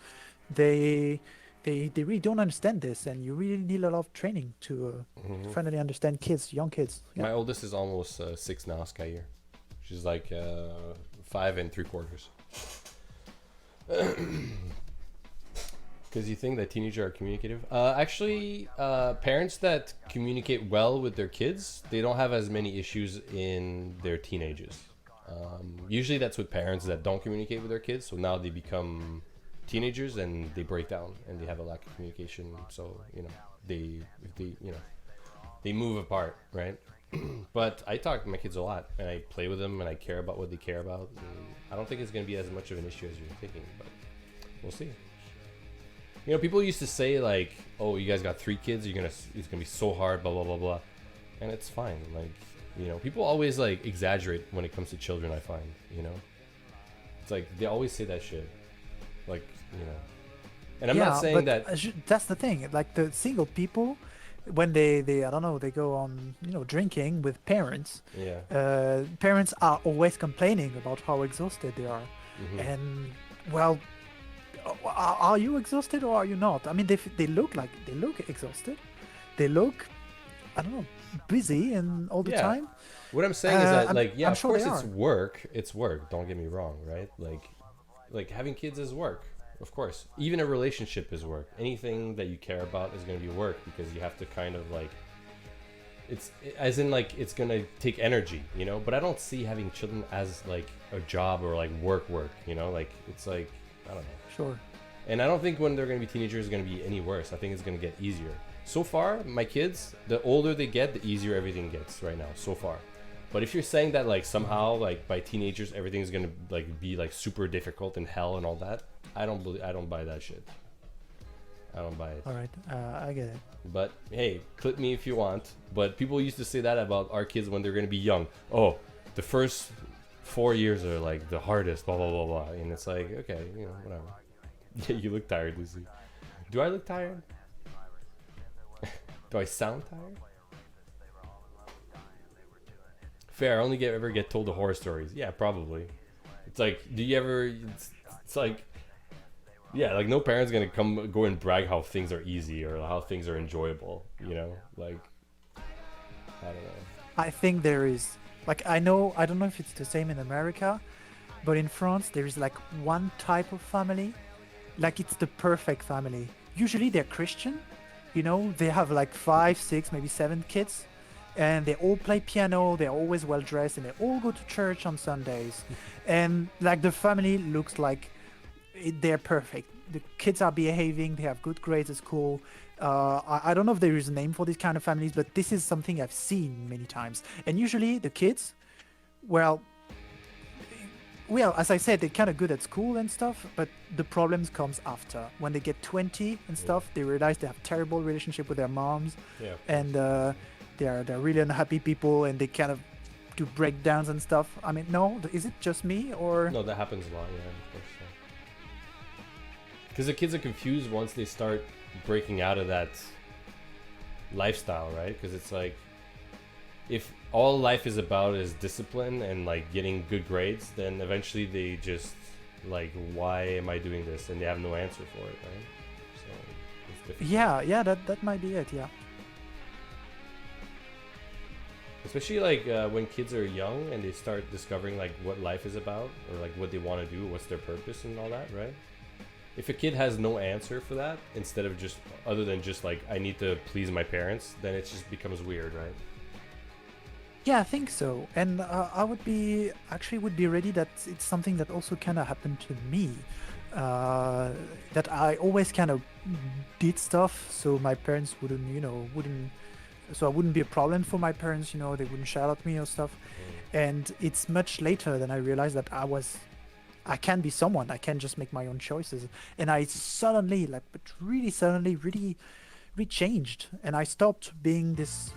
Speaker 2: they they really don't understand this, and you really need a lot of training to
Speaker 1: Hmm.
Speaker 2: finally understand kids, young kids. Yeah.
Speaker 1: My oldest is almost 6 now, Skyyer. She's like 5 3/4. Because you think that teenagers are communicative? Actually, parents that communicate well with their kids, they don't have as many issues in their teenagers. Usually that's with parents that don't communicate with their kids, so now they become teenagers and they break down and they have a lack of communication. So they move apart, right? But I talk to my kids a lot and I play with them and I care about what they care about. And I don't think it's going to be as much of an issue as you're thinking, but we'll see. People used to say like, "Oh, you guys got 3 kids. It's gonna be so hard." Blah blah blah blah, and it's fine. Like, people always like exaggerate when it comes to children. I find, it's like they always say that shit. Like, and I'm not saying that.
Speaker 2: That's the thing. Like the single people, when they I don't know, they go on drinking with parents.
Speaker 1: Yeah.
Speaker 2: Parents are always complaining about how exhausted they are,
Speaker 1: Hmm.
Speaker 2: and well. Are you exhausted or are you not? I mean, they look exhausted. They look, I don't know, busy and all the
Speaker 1: Yeah.
Speaker 2: time.
Speaker 1: What I'm saying is that,
Speaker 2: I'm
Speaker 1: of
Speaker 2: sure
Speaker 1: course
Speaker 2: they
Speaker 1: it's
Speaker 2: are.
Speaker 1: work. It's work. Don't get me wrong, right? Like having kids is work. Of course, even a relationship is work. Anything that you care about is going to be work because you have to kind of like. It's as in like it's going to take energy, But I don't see having children as like a job or like work. Like it's like I don't know.
Speaker 2: Sure.
Speaker 1: And I don't think when they're going to be teenagers, it's going to be any worse. I think it's going to get easier. So far, my kids, the older they get, the easier everything gets right now, so far. But if you're saying that like somehow like by teenagers everything's going to like be like super difficult and hell and all that, I don't buy that shit. I don't buy it.
Speaker 2: All right. I get it.
Speaker 1: But hey, clip me if you want. But people used to say that about our kids when they're going to be young. Oh, the first 4 years are like the hardest, blah blah blah blah. And it's like, okay, whatever. Yeah, you look tired, Lucy. Do I look tired? Do I sound tired? Fair. I only ever get told the horror stories. Yeah, probably. It's like, do you ever? It's like, yeah, like no parent's gonna go and brag how things are easy or how things are enjoyable. Like, I don't know.
Speaker 2: I think there is like I don't know if it's the same in America, but in France there is like one type of family. Like it's the perfect family. Usually they're Christian, they have like 5, 6, maybe 7 kids, and they all play piano. They're always well dressed, and they all go to church on Sundays, and like the family looks like they're perfect. The kids are behaving. They have good grades at school. I don't know if there is a name for these kind of families, but this is something I've seen many times. And usually the kids, well, as I said, they're kind of good at school and stuff, but the problems comes after. When they get 20 and stuff, they realize they have a terrible relationship with their moms,
Speaker 1: Yeah.
Speaker 2: and they're really unhappy people, and they kind of do breakdowns and stuff. I mean, no, is it just me or?
Speaker 1: No, that happens a lot. Yeah, of course. Because the kids are confused once they start breaking out of that lifestyle, right? Because it's like, if all life is about is discipline and like getting good grades, then eventually they just like, why am I doing this? And they have no answer for it, right? So it's difficult.
Speaker 2: Yeah, that might be it. Yeah.
Speaker 1: Especially like when kids are young and they start discovering like what life is about or like what they want to do, what's their purpose and all that, right? If a kid has no answer for that, instead of just other than just like I need to please my parents, then it just becomes weird, right?
Speaker 2: Yeah, I think so. And I would be ready that it's something that also kind of happened to me. That I always kind of did stuff so my parents so I wouldn't be a problem for my parents, they wouldn't shout at me or stuff. And it's much later than I realized that I can be someone, I can just make my own choices. And I suddenly, really changed. And I stopped being this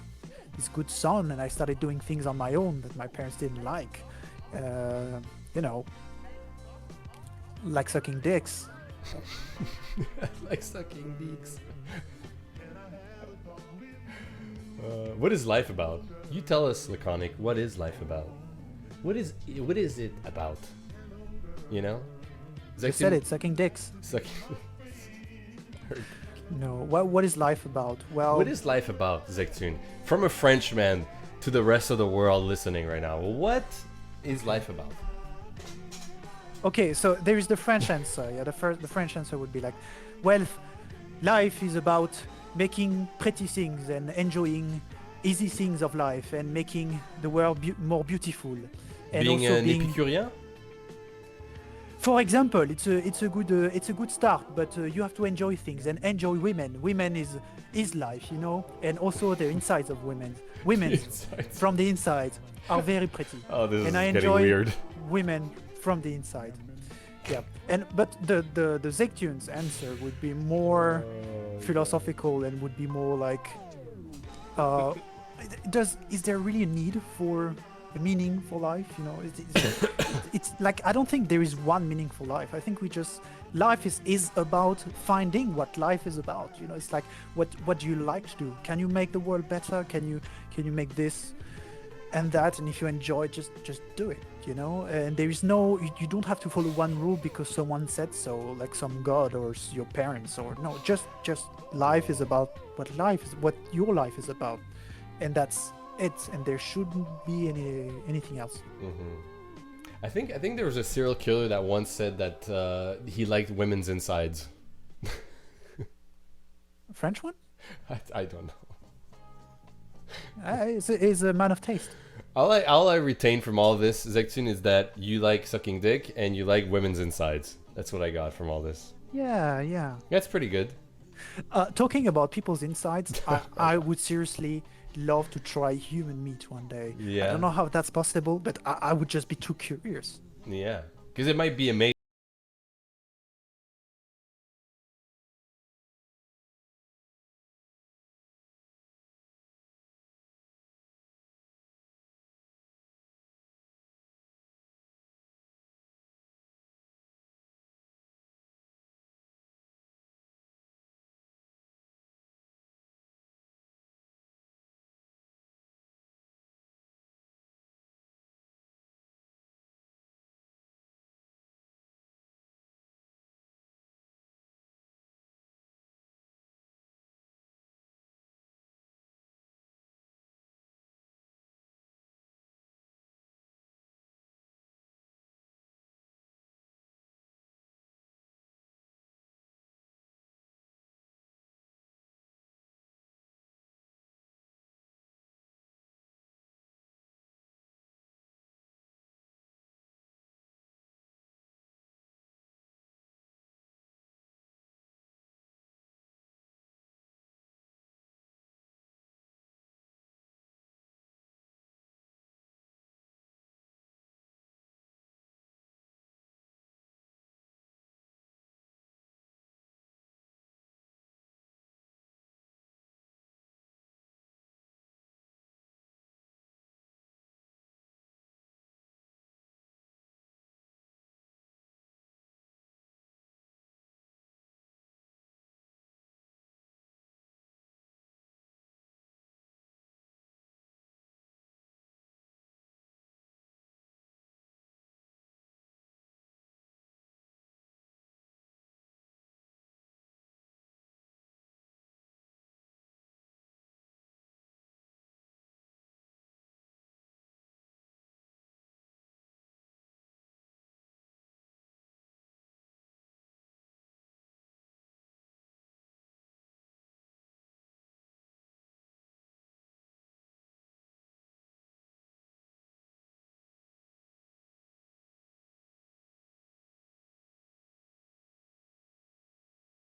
Speaker 2: good son, and I started doing things on my own that my parents didn't like. Like sucking dicks.
Speaker 1: Like sucking dicks. What is life about? You tell us, Laconic. What is life about? What is it about? You know?
Speaker 2: You said it, sucking dicks. No, what is life about? Well,
Speaker 1: what is life about, Zectune? From a Frenchman to the rest of the world listening right now, what is life about?
Speaker 2: okay, so there is the French answer. Yeah, the French answer would be like, well, life is about making pretty things and enjoying easy things of life and making the world more beautiful. And
Speaker 1: Being
Speaker 2: also
Speaker 1: an
Speaker 2: being,
Speaker 1: épicurien?
Speaker 2: for example, it's a good start, but you have to enjoy things and enjoy women. Women is life, you know, and also the insides of women. Women from the inside are very pretty.
Speaker 1: Oh, this
Speaker 2: and
Speaker 1: is
Speaker 2: I
Speaker 1: getting
Speaker 2: enjoy
Speaker 1: weird.
Speaker 2: women from the inside. Yeah, but the Zectune's answer would be more philosophical and would be more like, is there really a need for a meaning for life? You know, it's like I don't think there is one meaningful life. I think life is about finding what life is about. You know, it's like what do you like to do? Can you make the world better? Can you make this and that? And if you enjoy it, just do it. You know, and there is you don't have to follow one rule because someone said so, like some god or your parents, or no, just life is about what your life is about, and that's it, and there shouldn't be anything else.
Speaker 1: I think there was a serial killer that once said that he liked women's insides.
Speaker 2: A French one?
Speaker 1: I don't know.
Speaker 2: Is a man of taste.
Speaker 1: All I retain from all this, Zectune, is that you like sucking dick and you like women's insides. That's what I got from all this.
Speaker 2: Yeah.
Speaker 1: That's pretty good.
Speaker 2: Talking about people's insides, I would seriously love to try human meat one day.
Speaker 1: Yeah.
Speaker 2: I don't know how that's possible, but I would just be too curious.
Speaker 1: Yeah, because it might be amazing.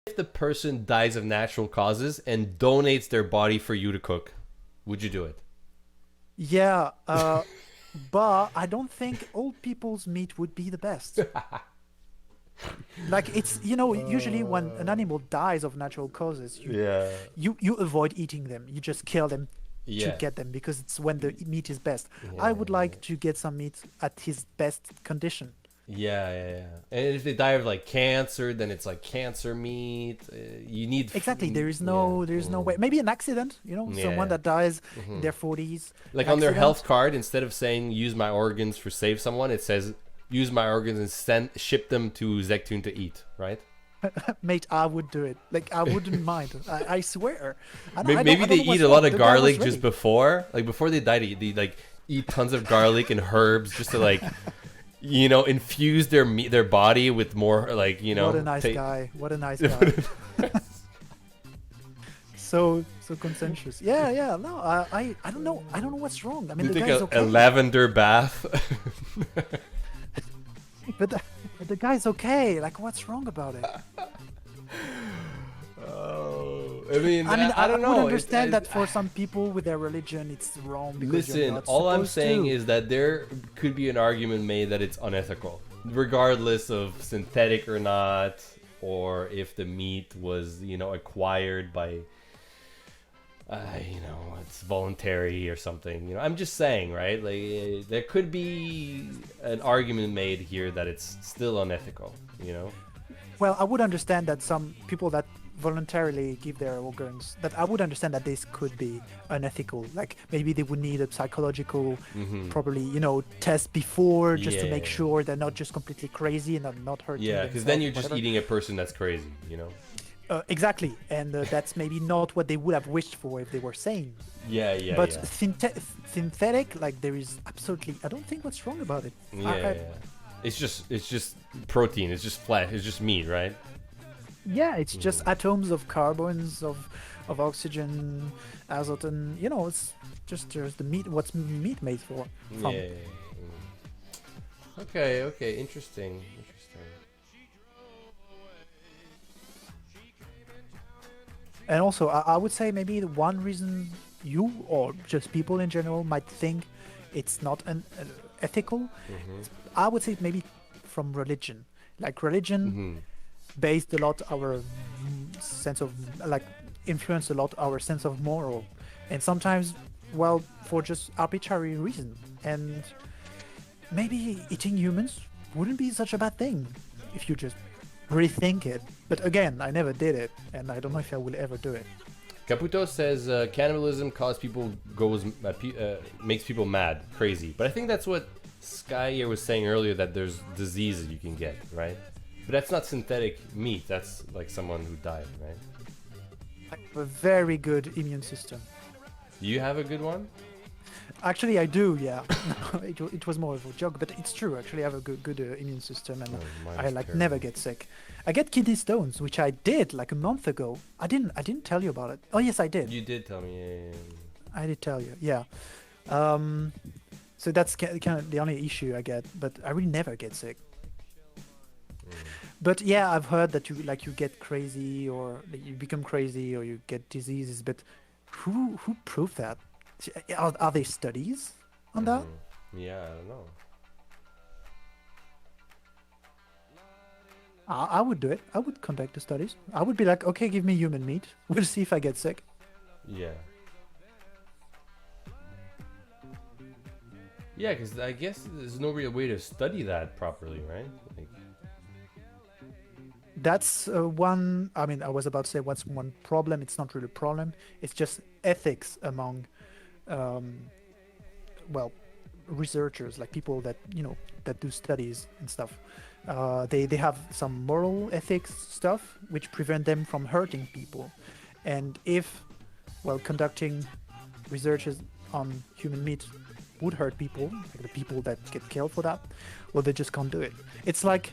Speaker 1: If the person dies of natural causes and donates their body for you to cook, would you do it?
Speaker 2: Yeah, but I don't think old people's meat would be the best. Like it's usually when an animal dies of natural causes, you avoid eating them. You just kill them to get them because it's when the meat is best. I would like to get some meat at his best condition.
Speaker 1: Yeah. And if they die of like cancer, then it's like cancer meat. You need
Speaker 2: Exactly. There's no way. Maybe an accident. Someone that dies in their 40s.
Speaker 1: Like
Speaker 2: an
Speaker 1: on their
Speaker 2: accident.
Speaker 1: health card, instead of saying use my organs for save someone, it says use my organs and ship them to Zectune to eat, right?
Speaker 2: Mate, I would do it. Like, I wouldn't mind. I swear.
Speaker 1: Maybe they eat a lot of garlic just before, like before they die. They like eat tons of garlic and herbs just to like, infuse their body with more like
Speaker 2: What a nice guy. What a nice guy. So consensuous. Yeah. No, I don't know. I don't know what's wrong. I mean,
Speaker 1: you
Speaker 2: the
Speaker 1: think
Speaker 2: guy's okay.
Speaker 1: a lavender bath?
Speaker 2: But the guy's okay. Like, what's wrong about it?
Speaker 1: Oh, I mean,
Speaker 2: I
Speaker 1: don't know.
Speaker 2: would understand that for some people with their religion, it's wrong. Because you're
Speaker 1: Listen,
Speaker 2: not
Speaker 1: all I'm
Speaker 2: supposed
Speaker 1: saying
Speaker 2: to.
Speaker 1: is that there could be an argument made that it's unethical, regardless of synthetic or not, or if the meat was, acquired by, it's voluntary or something. I'm just saying, right? Like, there could be an argument made here that it's still unethical.
Speaker 2: Well, I would understand that some people that voluntarily give their organs, that I would understand that this could be unethical. Like, maybe they would need a psychological, probably, test before, just to make sure they're not just completely crazy and are not hurting.
Speaker 1: Yeah, because then you're just eating a person that's crazy.
Speaker 2: Exactly, and that's maybe not what they would have wished for if they were sane.
Speaker 1: Yeah.
Speaker 2: But synthetic, like, there is absolutely, I don't think what's wrong about it.
Speaker 1: Yeah. It's just protein. It's just flesh. It's just meat, right?
Speaker 2: Yeah, it's just atoms of carbons, of oxygen, azote, and it's just the meat. What's meat made for?
Speaker 1: Yeah. Okay. Interesting.
Speaker 2: And also, I would say maybe the one reason you or just people in general might think it's not ethical, I would say maybe from religion. Like, religion based a lot our sense of, like, influence a lot our sense of moral, and sometimes, well, for just arbitrary reason. And maybe eating humans wouldn't be such a bad thing if you just rethink it. But again, I never did it, and I don't know if I will ever do it.
Speaker 1: Caputo says cannibalism makes people mad, crazy. But I think that's what Sky here was saying earlier, that there's diseases you can get, right? But that's not synthetic meat. That's like someone who died, right?
Speaker 2: I have a very good immune system.
Speaker 1: You have a good one?
Speaker 2: Actually, I do, yeah. It was more of a joke, but it's true. Actually, I have a good immune system, and I never get sick. I get kidney stones, which I did like a month ago. I didn't tell you about it. Oh yes, I did.
Speaker 1: You did tell me. Yeah.
Speaker 2: I did tell you, yeah. So that's kind of the only issue I get, but I really never get sick. But yeah, I've heard that you get crazy, or you become crazy, or you get diseases. But who proved that? Are there studies on that?
Speaker 1: Yeah, I don't know.
Speaker 2: I would do it. I would conduct the studies. I would be like, okay, give me human meat. We'll see if I get sick.
Speaker 1: Yeah. Yeah, because I guess there's no real way to study that properly, right? Like...
Speaker 2: That's one. I mean, I was about to say what's one problem. It's not really a problem. It's just ethics among, researchers, like people that that do studies and stuff. They have some moral ethics stuff which prevent them from hurting people, and if, conducting researches on human meat would hurt people, like the people that get killed for that, well, they just can't do it. It's like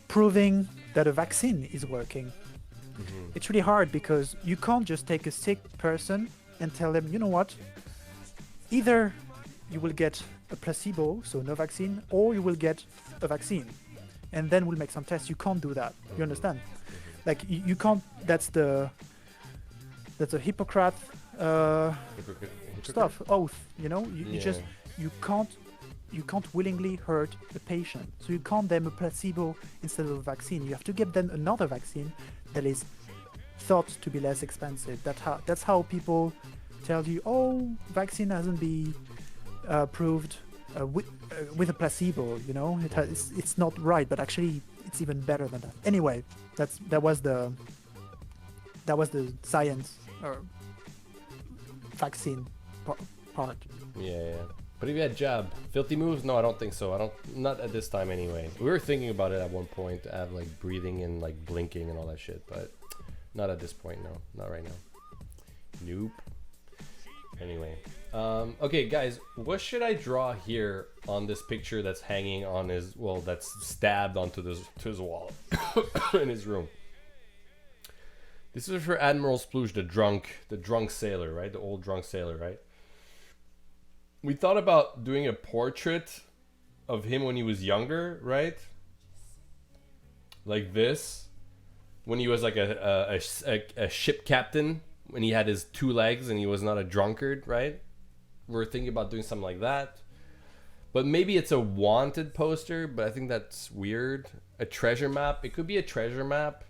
Speaker 2: proving that a vaccine is working. It's really hard because you can't just take a sick person and tell them, you know what, either you will get a placebo, so no vaccine, or you will get a vaccine, and then we'll make some tests. You can't do that. You understand? Like, you can't. That's a Hippocrates stuff, oath. You can't willingly hurt a patient, so you can't them a placebo instead of a vaccine. You have to give them another vaccine that is thought to be less expensive. That's how people tell you, oh, vaccine hasn't been proved with a placebo. You know, it's not right, but actually it's even better than that. Anyway, that was the science or vaccine part.
Speaker 1: Yeah. But if you had jab, filthy moves? No, I don't think so. Not at this time anyway. We were thinking about it at one point to have like breathing and like blinking and all that shit, but not at this point. No, not right now. Nope. Anyway, okay, guys, what should I draw here on this picture that's hanging on his, well, that's stabbed onto his wall in his room? This is for Admiral Sploosh, the drunk sailor, right? The old drunk sailor, right? We thought about doing a portrait of him when he was younger, right? Like this, when he was like a ship captain, when he had his 2 legs and he was not a drunkard, right? We're thinking about doing something like that. But maybe it's a wanted poster, but I think that's weird. A treasure map. It could be a treasure map,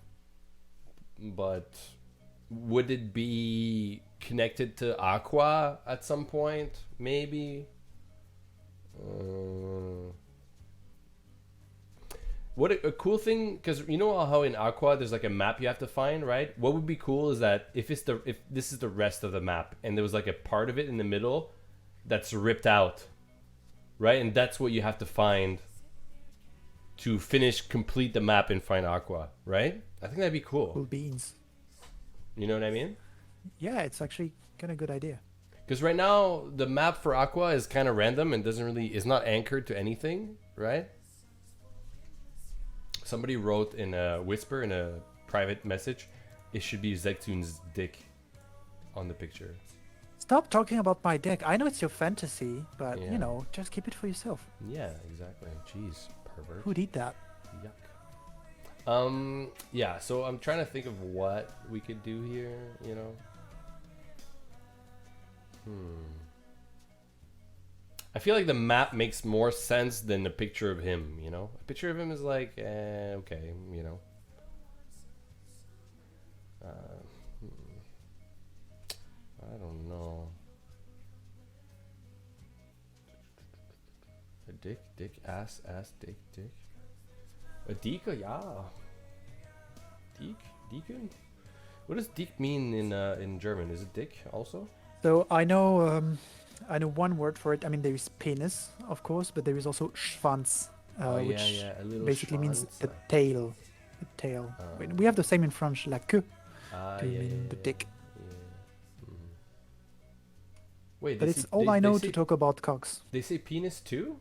Speaker 1: but would it be connected to Aqua at some point? Maybe. What a cool thing, because you know how in Aqua there's like a map you have to find, right? What would be cool is that if this is the rest of the map and there was like a part of it in the middle that's ripped out, right? And that's what you have to find to complete the map and find Aqua, right? I think that'd be cool.
Speaker 2: Cool beans.
Speaker 1: You know what I mean?
Speaker 2: Yeah, it's actually kind of a good idea.
Speaker 1: Because right now the map for Aqua is kind of random and is not anchored to anything, right? Somebody wrote in a whisper in a private message, it should be Zektun's dick on the picture.
Speaker 2: Stop talking about my dick. I know it's your fantasy, but
Speaker 1: Yeah.
Speaker 2: you know, just keep it for yourself.
Speaker 1: Yeah, exactly. Jeez, pervert.
Speaker 2: Who did that?
Speaker 1: Yuck. Yeah, so I'm trying to think of what we could do here, you know. I feel like the map makes more sense than a picture of him, you know. A picture of him is like, okay, you know. I don't know. A dick, ass, dick. A Dika, yeah. Deacon? What does Dick mean in German? Is it dick also?
Speaker 2: So I know one word for it. I mean, there is penis, of course, but there is also Schwanz, which
Speaker 1: a little
Speaker 2: basically means
Speaker 1: schwanz.
Speaker 2: the tail. The tail. We have the same in French, la queue, to mean the dick.
Speaker 1: Yeah. Wait,
Speaker 2: But it's all I know to talk about cocks.
Speaker 1: They say penis too?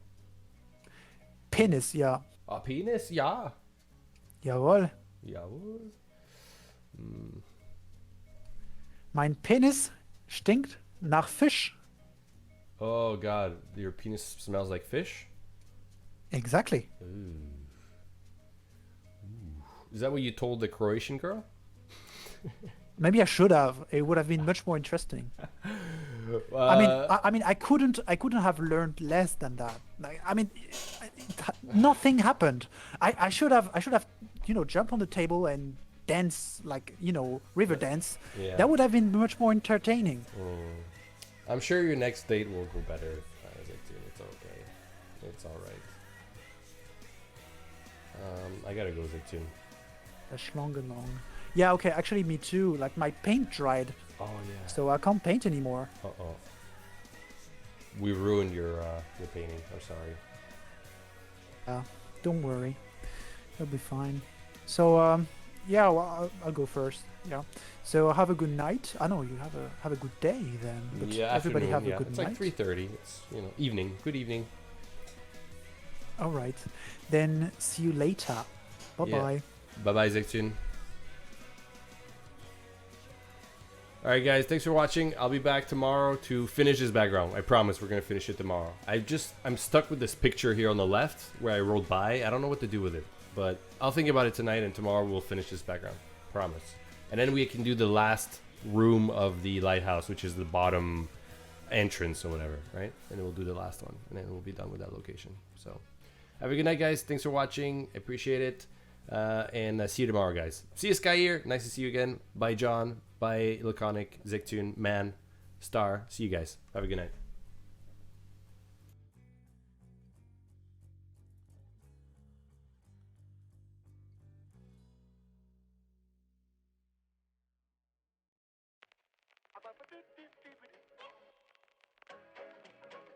Speaker 2: Penis, ja.
Speaker 1: Ah, penis, ja.
Speaker 2: Jawohl.
Speaker 1: Jawohl.
Speaker 2: Mein Penis stinkt nach Fisch.
Speaker 1: Oh god, your penis smells like fish?
Speaker 2: Exactly.
Speaker 1: Ooh. Is that what you told the Croatian girl?
Speaker 2: Maybe I should have. It would have been much more interesting. I mean, I couldn't have learned less than that. Like, I mean, nothing happened. I should have, you know, jumped on the table and dance, like, you know, river dance.
Speaker 1: Yeah.
Speaker 2: That would have been much more entertaining.
Speaker 1: I'm sure your next date will go better. It's okay. It's all right. I gotta go, Zictune.
Speaker 2: A Schlangenlong. Yeah, okay, actually me too. Like, my paint dried.
Speaker 1: Oh yeah.
Speaker 2: So I can't paint anymore.
Speaker 1: Uh-oh. We ruined your painting. I'm sorry.
Speaker 2: Don't worry. It'll be fine. So, yeah, well, I'll go first. Yeah. So have a good night. I know you have a good day then. But
Speaker 1: Yeah,
Speaker 2: everybody
Speaker 1: afternoon,
Speaker 2: have a good
Speaker 1: it's
Speaker 2: night.
Speaker 1: like 3:30. It's, you know, evening. Good evening.
Speaker 2: All right. Then see you later. Bye-bye.
Speaker 1: Bye-bye, Zictune. Alright guys, thanks for watching. I'll be back tomorrow to finish this background. I promise we're gonna finish it tomorrow. I'm stuck with this picture here on the left where I rolled by. I don't know what to do with it, but I'll think about it tonight and tomorrow we'll finish this background. Promise. And then we can do the last room of the lighthouse, which is the bottom entrance or whatever, right? And then we'll do the last one and then we'll be done with that location. So have a good night guys. Thanks for watching. I appreciate it. And see you tomorrow guys. See you Sky here. Nice to see you again. Bye John. Bye Laconic, Zictune, Man, Star. See you guys. Have a good night.